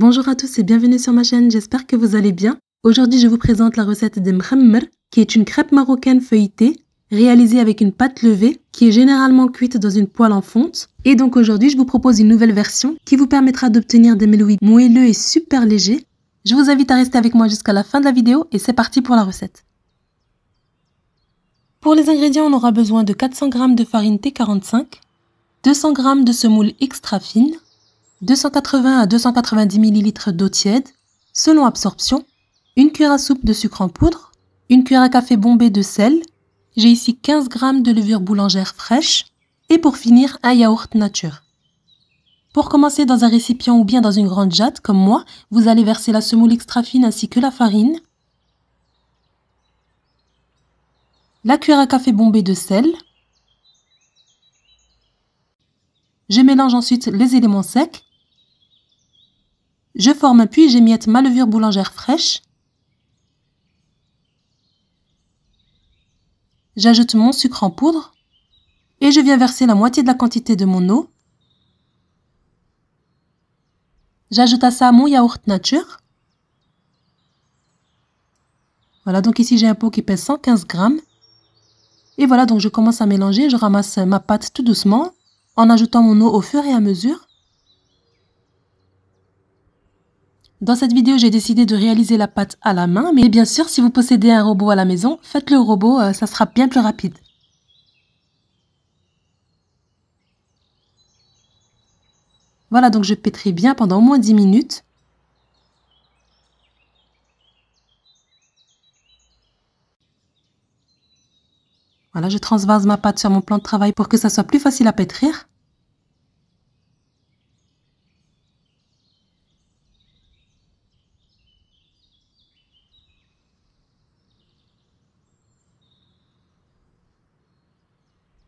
Bonjour à tous et bienvenue sur ma chaîne, j'espère que vous allez bien. Aujourd'hui, je vous présente la recette de mkhamr, qui est une crêpe marocaine feuilletée, réalisée avec une pâte levée, qui est généralement cuite dans une poêle en fonte. Et donc aujourd'hui, je vous propose une nouvelle version, qui vous permettra d'obtenir des melouis moelleux et super légers. Je vous invite à rester avec moi jusqu'à la fin de la vidéo et c'est parti pour la recette. Pour les ingrédients, on aura besoin de 400 g de farine T45, 200 g de semoule extra fine, 280 à 290 ml d'eau tiède, selon absorption, une cuillère à soupe de sucre en poudre, une cuillère à café bombée de sel, j'ai ici 15 g de levure boulangère fraîche et pour finir un yaourt nature. Pour commencer, dans un récipient ou bien dans une grande jatte comme moi, vous allez verser la semoule extra fine ainsi que la farine, la cuillère à café bombée de sel. Je mélange ensuite les éléments secs. Je forme puis j'émiette ma levure boulangère fraîche. J'ajoute mon sucre en poudre et je viens verser la moitié de la quantité de mon eau. J'ajoute à ça mon yaourt nature. Voilà, donc ici j'ai un pot qui pèse 115 g. Et voilà, donc je commence à mélanger, je ramasse ma pâte tout doucement en ajoutant mon eau au fur et à mesure. Dans cette vidéo, j'ai décidé de réaliser la pâte à la main, mais bien sûr, si vous possédez un robot à la maison, faites-le au robot, ça sera bien plus rapide. Voilà, donc je pétris bien pendant au moins 10 minutes. Voilà, je transvase ma pâte sur mon plan de travail pour que ça soit plus facile à pétrir.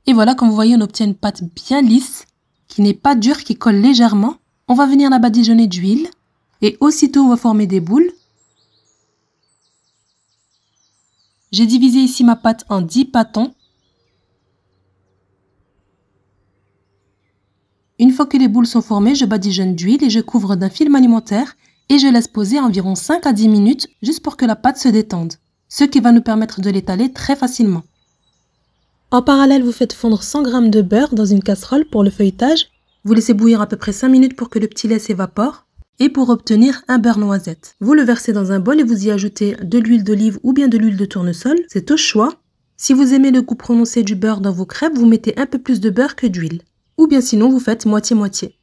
Et voilà, comme vous voyez, on obtient une pâte bien lisse, qui n'est pas dure, qui colle légèrement. On va venir la badigeonner d'huile et aussitôt on va former des boules. J'ai divisé ici ma pâte en 10 pâtons. Une fois que les boules sont formées, je badigeonne d'huile et je couvre d'un film alimentaire et je laisse poser environ 5 à 10 minutes juste pour que la pâte se détende, ce qui va nous permettre de l'étaler très facilement. En parallèle, vous faites fondre 100 g de beurre dans une casserole pour le feuilletage. Vous laissez bouillir à peu près 5 minutes pour que le petit lait s'évapore et pour obtenir un beurre noisette. Vous le versez dans un bol et vous y ajoutez de l'huile d'olive ou bien de l'huile de tournesol, c'est au choix. Si vous aimez le goût prononcé du beurre dans vos crêpes, vous mettez un peu plus de beurre que d'huile. Ou bien sinon, vous faites moitié-moitié.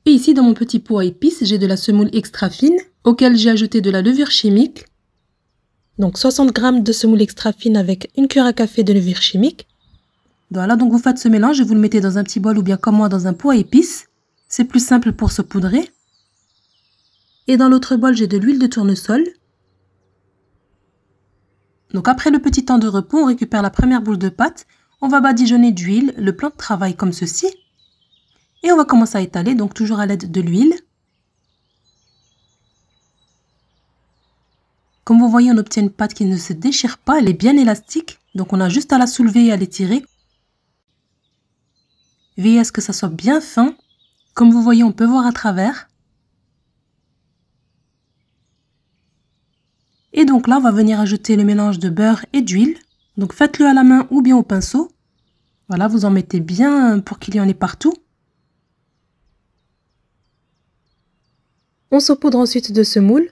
Et ici, dans mon petit pot à épices, j'ai de la semoule extra fine, auquel j'ai ajouté de la levure chimique. Donc 60 g de semoule extra fine avec une cuillère à café de levure chimique. Voilà, donc vous faites ce mélange et vous le mettez dans un petit bol ou bien comme moi dans un pot à épices. C'est plus simple pour saupoudrer. Et dans l'autre bol, j'ai de l'huile de tournesol. Donc après le petit temps de repos, on récupère la première boule de pâte. On va badigeonner d'huile le plan de travail comme ceci. Et on va commencer à étaler, donc toujours à l'aide de l'huile. Comme vous voyez, on obtient une pâte qui ne se déchire pas, elle est bien élastique. Donc on a juste à la soulever et à l'étirer. Veillez à ce que ça soit bien fin. Comme vous voyez, on peut voir à travers. Et donc là, on va venir ajouter le mélange de beurre et d'huile. Donc faites-le à la main ou bien au pinceau. Voilà, vous en mettez bien pour qu'il y en ait partout. On saupoudre ensuite de semoule.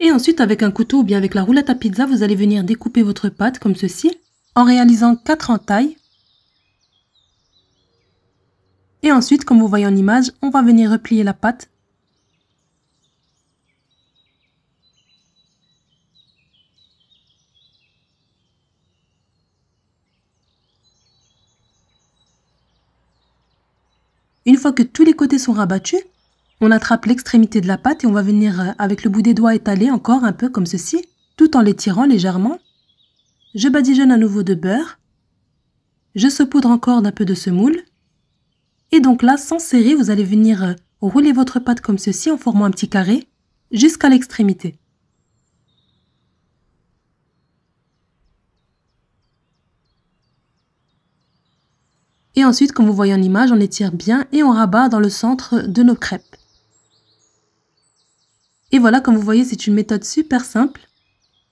Et ensuite, avec un couteau ou bien avec la roulette à pizza, vous allez venir découper votre pâte comme ceci, en réalisant 4 entailles. Et ensuite, comme vous voyez en image, on va venir replier la pâte. Une fois que tous les côtés sont rabattus, on attrape l'extrémité de la pâte et on va venir avec le bout des doigts étaler encore un peu comme ceci, tout en l'étirant légèrement. Je badigeonne à nouveau de beurre. Je saupoudre encore d'un peu de semoule. Et donc là, sans serrer, vous allez venir rouler votre pâte comme ceci en formant un petit carré jusqu'à l'extrémité. Et ensuite, comme vous voyez en image, on étire bien et on rabat dans le centre de nos crêpes. Et voilà, comme vous voyez, c'est une méthode super simple.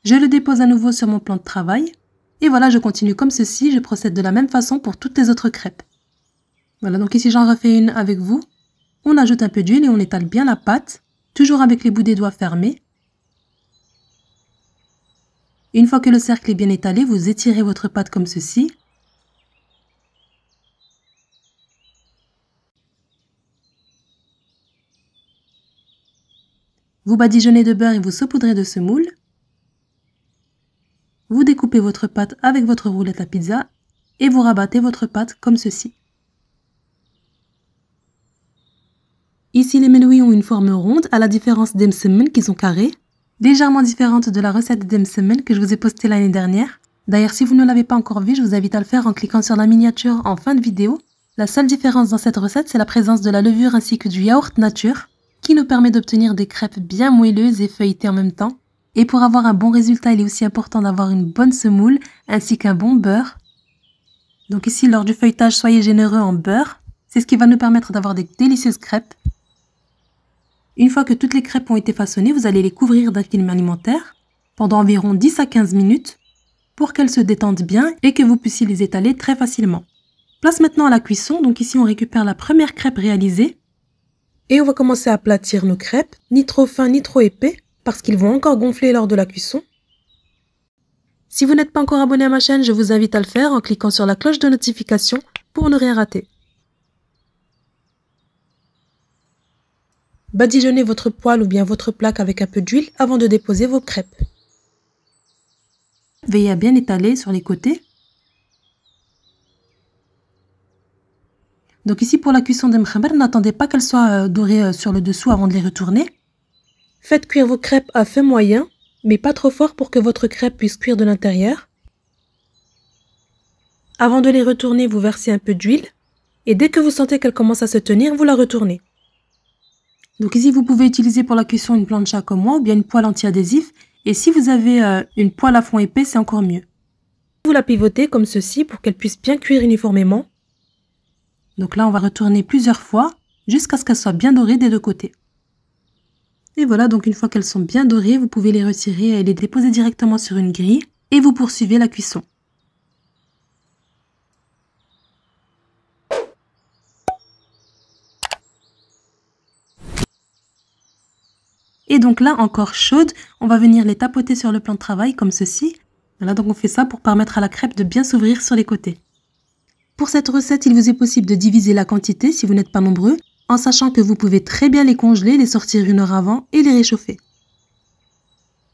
Je le dépose à nouveau sur mon plan de travail. Et voilà, je continue comme ceci. Je procède de la même façon pour toutes les autres crêpes. Voilà, donc ici j'en refais une avec vous. On ajoute un peu d'huile et on étale bien la pâte, toujours avec les bouts des doigts fermés. Une fois que le cercle est bien étalé, vous étirez votre pâte comme ceci. Vous badigeonnez de beurre et vous saupoudrez de semoule. Vous découpez votre pâte avec votre roulette à pizza et vous rabattez votre pâte comme ceci. Ici, les menoui ont une forme ronde, à la différence des msemen qui sont carrés, légèrement différente de la recette des msemen que je vous ai postée l'année dernière. D'ailleurs, si vous ne l'avez pas encore vu, je vous invite à le faire en cliquant sur la miniature en fin de vidéo. La seule différence dans cette recette, c'est la présence de la levure ainsi que du yaourt nature, qui nous permet d'obtenir des crêpes bien moelleuses et feuilletées en même temps. Et pour avoir un bon résultat, il est aussi important d'avoir une bonne semoule ainsi qu'un bon beurre. Donc ici, lors du feuilletage, soyez généreux en beurre. C'est ce qui va nous permettre d'avoir des délicieuses crêpes. Une fois que toutes les crêpes ont été façonnées, vous allez les couvrir d'un film alimentaire pendant environ 10 à 15 minutes pour qu'elles se détendent bien et que vous puissiez les étaler très facilement. Place maintenant à la cuisson. Donc ici, on récupère la première crêpe réalisée et on va commencer à aplatir nos crêpes, ni trop fin ni trop épais parce qu'ils vont encore gonfler lors de la cuisson. Si vous n'êtes pas encore abonné à ma chaîne, je vous invite à le faire en cliquant sur la cloche de notification pour ne rien rater. Badigeonnez votre poêle ou bien votre plaque avec un peu d'huile avant de déposer vos crêpes. Veillez à bien étaler sur les côtés. Donc ici, pour la cuisson des mkhaber, n'attendez pas qu'elles soient dorées sur le dessous avant de les retourner. Faites cuire vos crêpes à feu moyen, mais pas trop fort pour que votre crêpe puisse cuire de l'intérieur. Avant de les retourner, vous versez un peu d'huile. Et dès que vous sentez qu'elle commence à se tenir, vous la retournez. Donc ici, vous pouvez utiliser pour la cuisson une plancha comme moi ou bien une poêle anti-adhésif. Et si vous avez une poêle à fond épais, c'est encore mieux. Vous la pivotez comme ceci pour qu'elle puisse bien cuire uniformément. Donc là, on va retourner plusieurs fois jusqu'à ce qu'elles soient bien dorées des deux côtés. Et voilà, donc une fois qu'elles sont bien dorées, vous pouvez les retirer et les déposer directement sur une grille et vous poursuivez la cuisson. Et donc là, encore chaudes, on va venir les tapoter sur le plan de travail comme ceci. Voilà, donc on fait ça pour permettre à la crêpe de bien s'ouvrir sur les côtés. Pour cette recette, il vous est possible de diviser la quantité si vous n'êtes pas nombreux, en sachant que vous pouvez très bien les congeler, les sortir 1 heure avant et les réchauffer.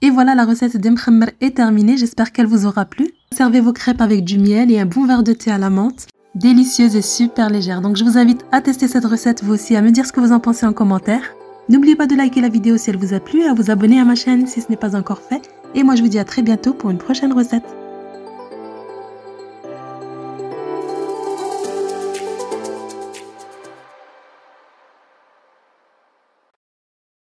Et voilà, la recette des mkhamer est terminée, j'espère qu'elle vous aura plu. Servez vos crêpes avec du miel et un bon verre de thé à la menthe. Délicieuse et super légère. Donc je vous invite à tester cette recette vous aussi, à me dire ce que vous en pensez en commentaire. N'oubliez pas de liker la vidéo si elle vous a plu et à vous abonner à ma chaîne si ce n'est pas encore fait. Et moi je vous dis à très bientôt pour une prochaine recette.